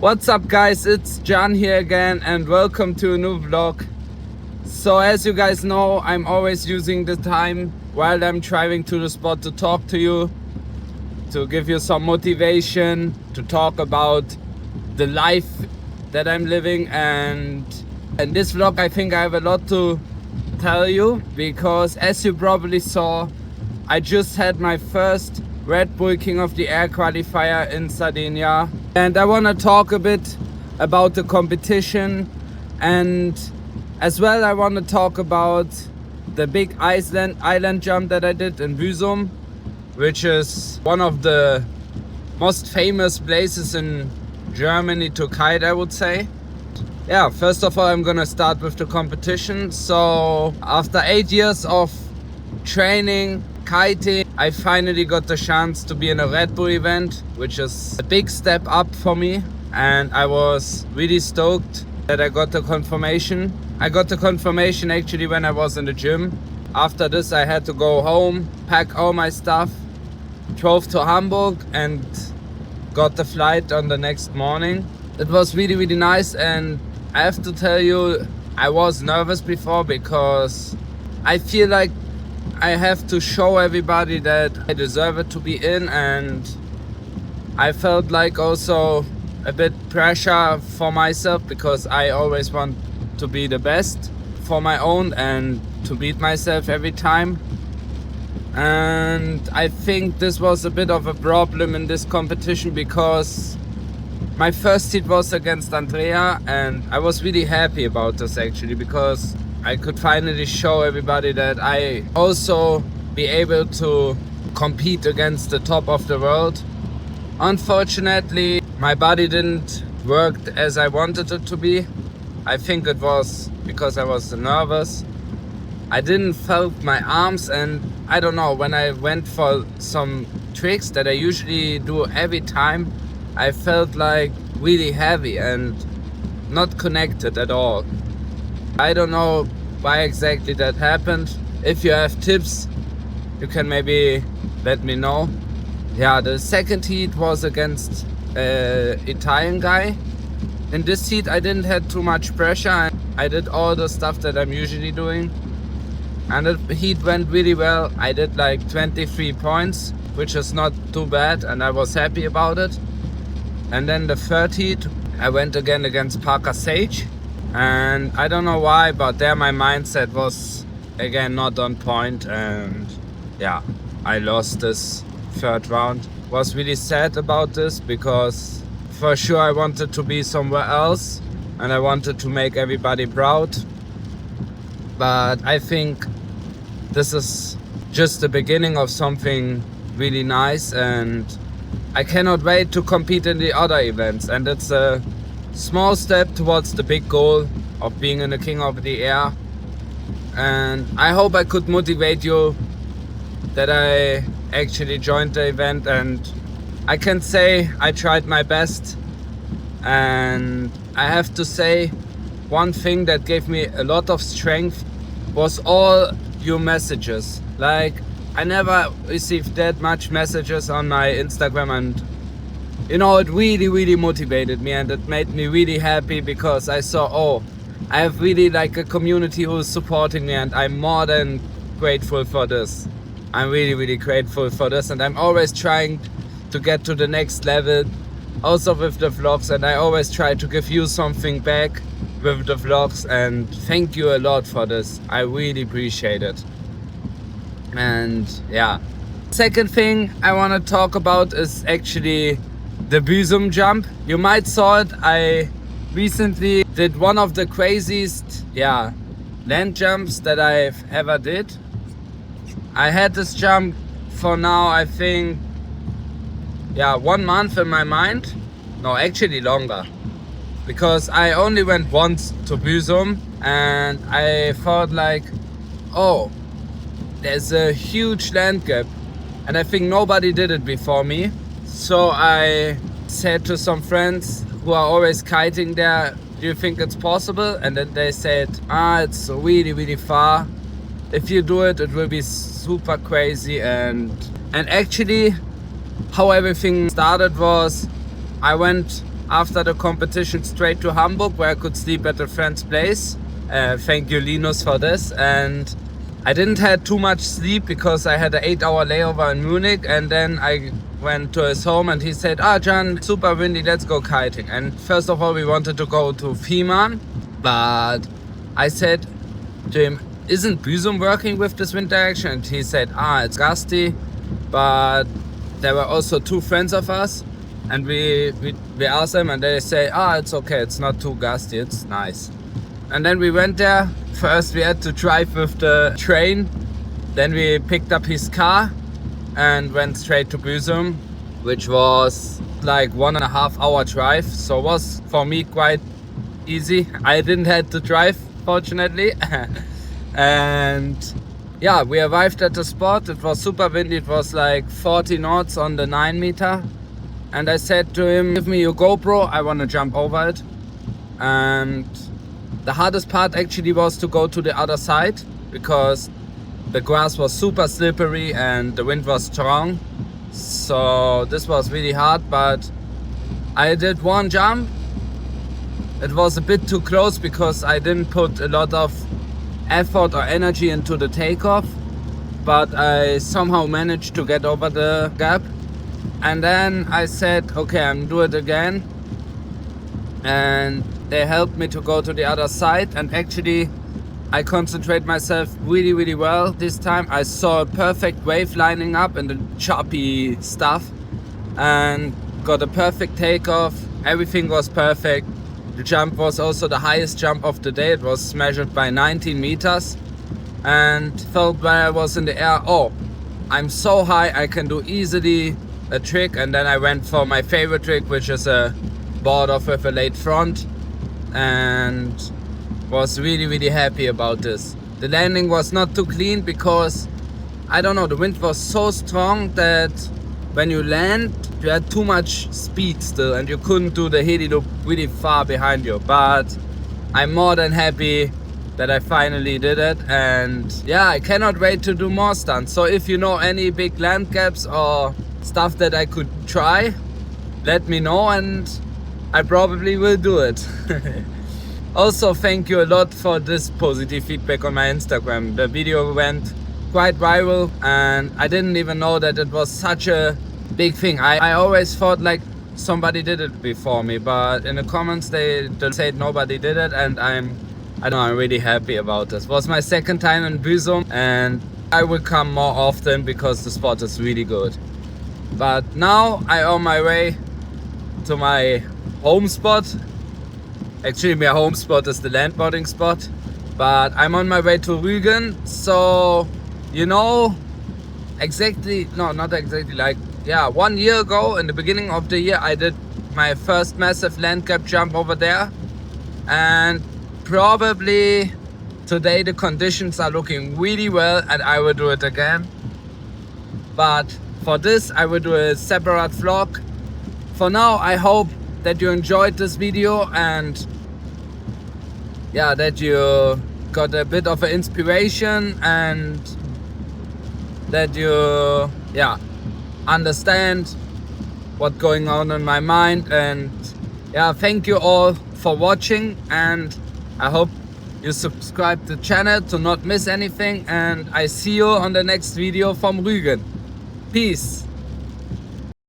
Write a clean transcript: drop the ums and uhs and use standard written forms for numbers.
What's up guys, it's John here again and welcome to a new vlog. So as you guys know, I'm always using the time while I'm driving to the spot to talk to you, to give you some motivation, to talk about the life that I'm living. And in this vlog I think I have a lot to tell you, because as you probably saw, I just had my first Red Bull King of the Air Qualifier in Sardinia, and I want to talk a bit about the competition, and as well I want to talk about the big island jump that I did in Büsum, which is one of the most famous places in Germany to kite, I would say. Yeah, first of all I'm gonna start with the competition. So after 8 years of training kiting, I finally got the chance to be in a Red Bull event, which is a big step up for me, and I was really stoked that I got the confirmation. I got the confirmation actually when I was in the gym. After this I had to go home, pack all my stuff, drove to Hamburg and got the flight on the next morning. It was really nice, and I have to tell you, I was nervous before because I feel like I have to show everybody that I deserve it to be in, and I felt like also a bit pressure for myself because I always want to be the best for my own and to beat myself every time. And I think this was a bit of a problem in this competition because my first heat was against Andrea, and I was really happy about this actually, because I could finally show everybody that I also be able to compete against the top of the world. Unfortunately, my body didn't work as I wanted it to be. I think it was because I was nervous. I didn't felt my arms, and I don't know, when I went for some tricks that I usually do every time, I felt like really heavy and not connected at all. I don't know why exactly that happened. If you have tips, you can maybe let me know. Yeah, the second heat was against an Italian guy. In this heat I didn't have too much pressure. I did all the stuff that I'm usually doing, and the heat went really well. I did like 23 points, which is not too bad, and I was happy about it. And then the third heat I went again against Parker Sage, and I don't know why, but there my mindset was again not on point, and yeah, I lost this third round. Was really sad about this because for sure I wanted to be somewhere else and I wanted to make everybody proud, but I think this is just the beginning of something really nice, and I cannot wait to compete in the other events. And it's a small step towards the big goal of being in the King of the Air. And I hope I could motivate you that I actually joined the event, and I can say I tried my best. And I have to say, one thing that gave me a lot of strength was all your messages. Like, I never received that much messages on my Instagram, and you know, it really motivated me, and it made me really happy because I saw, oh, I have really like a community who is supporting me, and I'm more than grateful for this. I'm really grateful for this, and I'm always trying to get to the next level, also with the vlogs, and I always try to give you something back with the vlogs, and thank you a lot for this. I really appreciate it. And yeah, second thing I want to talk about is actually the Büsum jump. You might saw it. I recently did one of the craziest land jumps that I've ever did. I had this jump for now, I think 1 month in my mind. No, actually longer, because I only went once to Büsum, and I thought like, oh, there's a huge Landgap, and I think nobody did it before me. So I said to some friends who are always kiting there, do you think it's possible? And then they said, it's really far. If you do it, it will be super crazy. And actually how everything started was, I went after the competition straight to Hamburg, where I could sleep at a friend's place. Thank you, Linus, for this. And I didn't have too much sleep because I had an 8-hour layover in Munich, and then I went to his home and he said, John, super windy, let's go kiting. And first of all, we wanted to go to Fehmarn, but I said to him, isn't Büsum working with this wind direction? And he said, it's gusty, but there were also two friends of us, and we asked them and they say, it's okay, it's not too gusty, it's nice. And then we went there. First we had to drive with the train, then we picked up his car and went straight to Büsum, which was like 1.5 hour drive, so it was for me quite easy. I didn't have to drive, fortunately. And yeah, we arrived at the spot. It was super windy, it was like 40 knots on the 9 meter, and I said to him, give me your GoPro, I want to jump over it. And the hardest part actually was to go to the other side, because the grass was super slippery and the wind was strong. So this was really hard, but I did one jump. It was a bit too close because I didn't put a lot of effort or energy into the takeoff, but I somehow managed to get over the gap. And then I said, okay, I'm do it again. And they helped me to go to the other side, and actually I concentrate myself really, really well this time. I saw a perfect wave lining up and the choppy stuff, and got a perfect takeoff. Everything was perfect. The jump was also the highest jump of the day. It was measured by 19 meters, and felt when I was in the air, I'm so high, I can do easily a trick. And then I went for my favorite trick, which is a board off with a late front, and was really, really happy about this. The landing was not too clean because, I don't know, the wind was so strong that when you land, you had too much speed still and you couldn't do the heli loop really far behind you. But I'm more than happy that I finally did it, and yeah, I cannot wait to do more stunts. So if you know any big land gaps or stuff that I could try, let me know and I probably will do it. Also, thank you a lot for this positive feedback on my Instagram. The video went quite viral and I didn't even know that it was such a big thing. I always thought like somebody did it before me, but in the comments they said nobody did it, and I'm really happy about this. It was my second time in Büsum and I will come more often because the spot is really good. But now I'm on my way to my home spot. Actually, my home spot is the landboarding spot, but I'm on my way to Rügen. So, you know, not exactly, like, yeah, 1 year ago, in the beginning of the year, I did my first massive Landgap jump over there. And probably today the conditions are looking really well and I will do it again. But for this, I will do a separate vlog. For now, I hope that you enjoyed this video and yeah, that you got a bit of an inspiration and that you understand what's going on in my mind. And yeah, thank you all for watching, and I hope you subscribe to the channel to not miss anything, and I see you on the next video from Rügen. Peace.